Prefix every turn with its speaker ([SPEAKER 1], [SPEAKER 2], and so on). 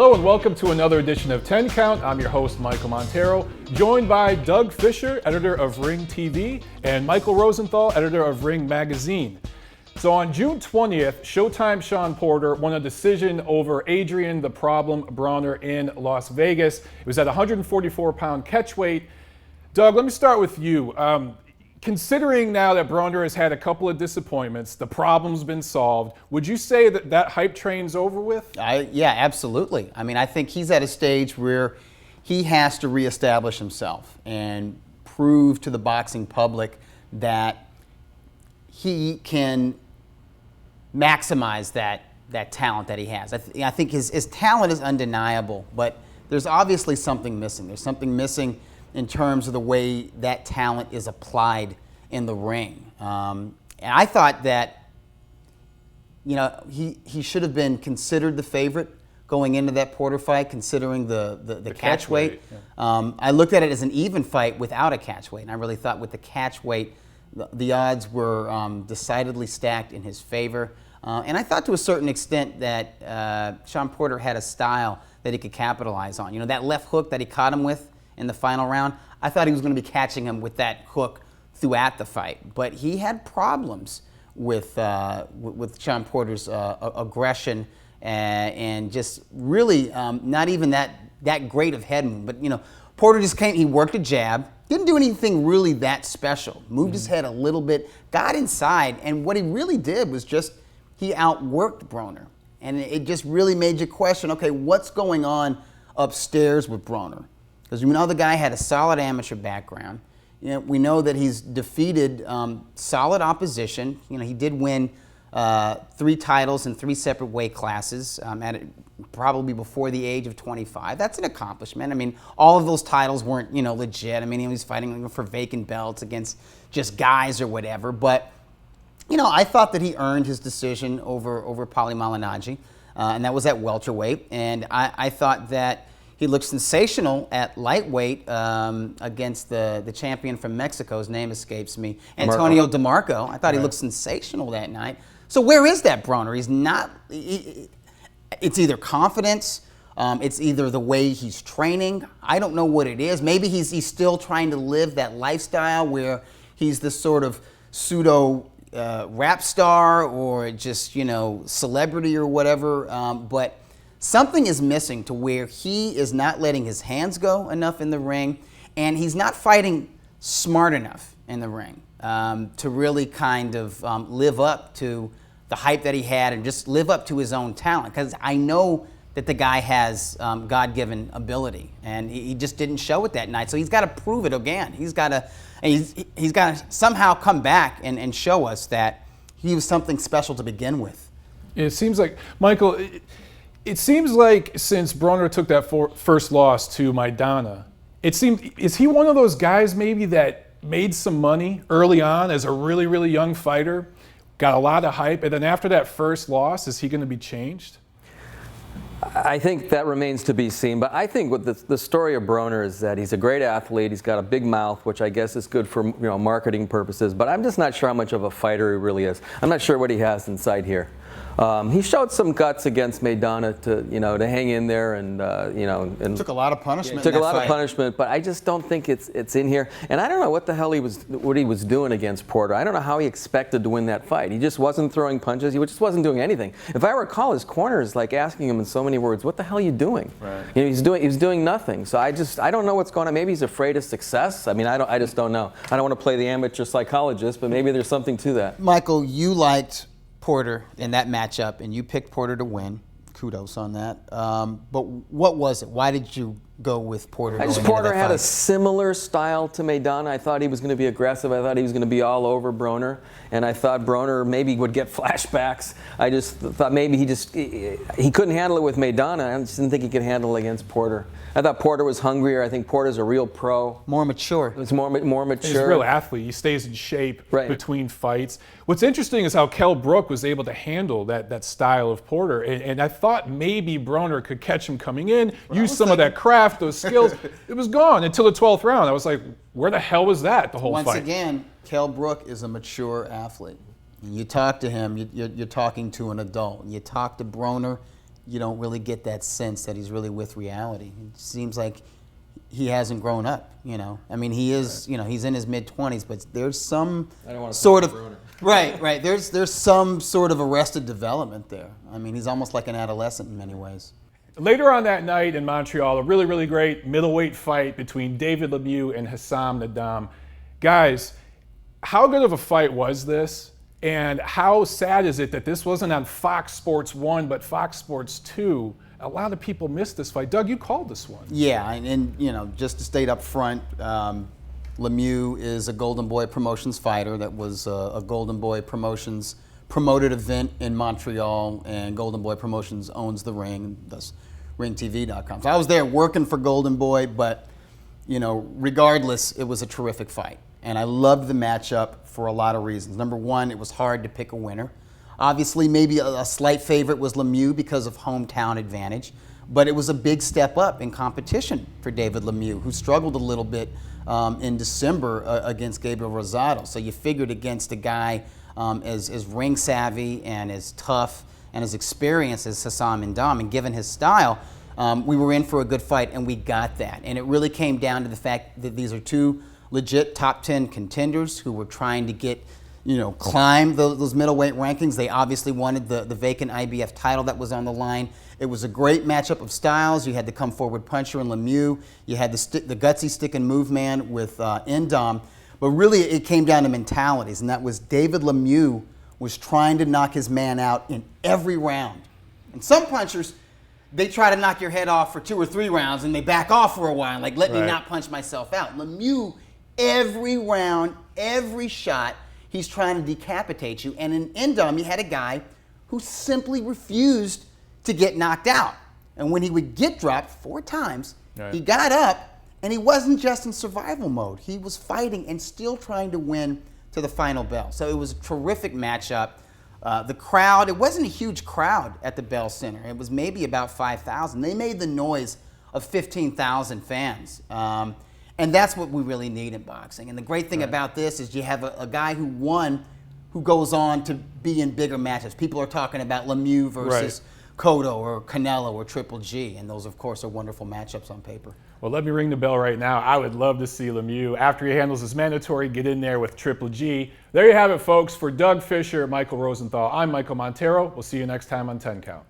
[SPEAKER 1] Hello and welcome to another edition of 10 Count. I'm your host, Michael Montero, joined by Doug Fischer, editor of Ring TV, and Michael Rosenthal, editor of Ring Magazine. So on June 20th, Showtime's Shawn Porter won a decision over Adrien the Problem Broner in Las Vegas. It was at 144-pound catchweight. Doug, let me start with you. Considering now that Broner has had a couple of disappointments, the problem's been solved, would you say that that hype train's over with?
[SPEAKER 2] Yeah, absolutely. I mean, I think he's at a stage where he has to reestablish himself and prove to the boxing public that he can maximize that talent that he has. I think his talent is undeniable, but there's obviously something missing. There's something missing in terms of the way that talent is applied in the ring. And I thought that, you know, he should have been considered the favorite going into that Porter fight, considering the catch weight. Yeah. I looked at it as an even fight without a catch weight, and I really thought with the catch weight, the odds were decidedly stacked in his favor. And I thought to a certain extent that Shawn Porter had a style that he could capitalize on. You know, that left hook that he caught him with in the final round, I thought he was going to be catching him with that hook throughout the fight. But he had problems with Shawn Porter's aggression and just really not even that great of head movement. But, you know, Porter just came, he worked a jab, didn't do anything really that special, moved his head a little bit, got inside, and what he really did was just he outworked Broner. And it just really made you question, okay, what's going on upstairs with Broner? Because we know the guy had a solid amateur background. You know, we know that he's defeated solid opposition. You know, he did win 3 titles in 3 separate weight classes probably before the age of 25. That's an accomplishment. I mean, all of those titles weren't, you know, legit. I mean, he was fighting for vacant belts against just guys or whatever. But, you know, I thought that he earned his decision over Paulie Malignaggi, and that was at welterweight. And I thought that he looked sensational at lightweight against the champion from Mexico. His name escapes me. Antonio DeMarco. I thought he looked sensational that night. So where is that Broner? He's not. It's either confidence. It's either the way he's training. I don't know what it is. Maybe he's still trying to live that lifestyle where he's this sort of pseudo rap star or just, you know, celebrity or whatever. But something is missing to where he is not letting his hands go enough in the ring, and he's not fighting smart enough in the ring to really kind of live up to the hype that he had and just live up to his own talent. Because I know that the guy has God-given ability, and he just didn't show it that night. So he's got to prove it again. He's got to somehow come back and show us that he was something special to begin with.
[SPEAKER 1] It seems like, Michael, it seems like since Broner took that first loss to Maidana, is he one of those guys maybe that made some money early on as a really, really young fighter, got a lot of hype, and then after that first loss, is he going to be changed?
[SPEAKER 3] I think that remains to be seen, but I think what the story of Broner is that he's a great athlete. He's got a big mouth, which I guess is good for, you know, marketing purposes, but I'm just not sure how much of a fighter he really is. I'm not sure what he has inside here. He showed some guts against Maidana to hang in there and
[SPEAKER 2] took a lot of punishment.
[SPEAKER 3] Took a lot of punishment, but I just don't think it's in here. And I don't know what the hell he was doing against Porter. I don't know how he expected to win that fight. He just wasn't throwing punches. He just wasn't doing anything. If I recall, his corner is like asking him in so many words, "What the hell are you doing?" Right. You know, he's doing nothing. So I don't know what's going on. Maybe he's afraid of success. I mean, I just don't know. I don't want to play the amateur psychologist, but maybe there's something to that.
[SPEAKER 2] Michael, you liked Porter in that matchup, and you picked Porter to win. Kudos on that. But what was it? Why did you go with Porter?
[SPEAKER 3] Porter had a similar style to Maidana. I thought he was going to be aggressive. I thought he was going to be all over Broner, and I thought Broner maybe would get flashbacks. I just thought maybe he couldn't handle it with Maidana. I just didn't think he could handle it against Porter. I thought Porter was hungrier. I think Porter's a real pro.
[SPEAKER 2] More mature.
[SPEAKER 3] He's more mature.
[SPEAKER 1] He's a real athlete. He stays in shape between fights. What's interesting is how Kell Brook was able to handle that style of Porter. And I thought maybe Broner could catch him coming in, use some of that craft, those skills. It was gone until the 12th round. I was like, where the hell was that the whole fight?
[SPEAKER 2] Once again, Kell Brook is a mature athlete. You talk to him, you're talking to an adult. You talk to Broner, you don't really get that sense that he's really with reality. It seems like he hasn't grown up, you know. I mean, he is, you know, he's in his mid-20s, but there's some sort of right. There's some sort of arrested development there. I mean, he's almost like an adolescent in many ways.
[SPEAKER 1] Later on that night in Montreal, a really, really great middleweight fight between David LeMieux and Hassam Nadam. Guys, how good of a fight was this? And how sad is it that this wasn't on Fox Sports 1, but Fox Sports 2? A lot of people missed this fight. Doug, you called this one.
[SPEAKER 2] Yeah, and you know, just to state up front, LeMieux is a Golden Boy Promotions fighter that was a Golden Boy Promotions promoted event in Montreal, and Golden Boy Promotions owns the ring, thus ringtv.com. So I was there working for Golden Boy, but you know, regardless, it was a terrific fight. And I loved the matchup for a lot of reasons. Number one, it was hard to pick a winner. Obviously, maybe a slight favorite was LeMieux because of hometown advantage, but it was a big step up in competition for David LeMieux, who struggled a little bit in December against Gabriel Rosado. So you figured against a guy as ring savvy and as tough and as experienced as Hassam Nadam, and given his style, we were in for a good fight, and we got that. And it really came down to the fact that these are two legit top 10 contenders who were trying to get, you know, climb those middleweight rankings. They obviously wanted the vacant IBF title that was on the line. It was a great matchup of styles. You had the come forward puncher in LeMieux. You had the gutsy stick and move man with Ndam. But really it came down to mentalities, and that was David LeMieux was trying to knock his man out in every round. And some punchers, they try to knock your head off for 2 or 3 rounds and they back off for a while, like let me not punch myself out. LeMieux, every round, every shot, he's trying to decapitate you. And in Ndam, you had a guy who simply refused to get knocked out. And when he would get dropped 4 times, he got up, and he wasn't just in survival mode. He was fighting and still trying to win to the final bell. So it was a terrific matchup. The crowd, it wasn't a huge crowd at the Bell Center. It was maybe about 5,000. They made the noise of 15,000 fans. And that's what we really need in boxing. And the great thing about this is you have a guy who won who goes on to be in bigger matches. People are talking about LeMieux versus Cotto or Canelo or Triple G. And those, of course, are wonderful matchups on paper.
[SPEAKER 1] Well, let me ring the bell right now. I would love to see LeMieux, after he handles his mandatory, get in there with Triple G. There you have it, folks. For Doug Fischer, Michael Rosenthal, I'm Michael Montero. We'll see you next time on 10 Count.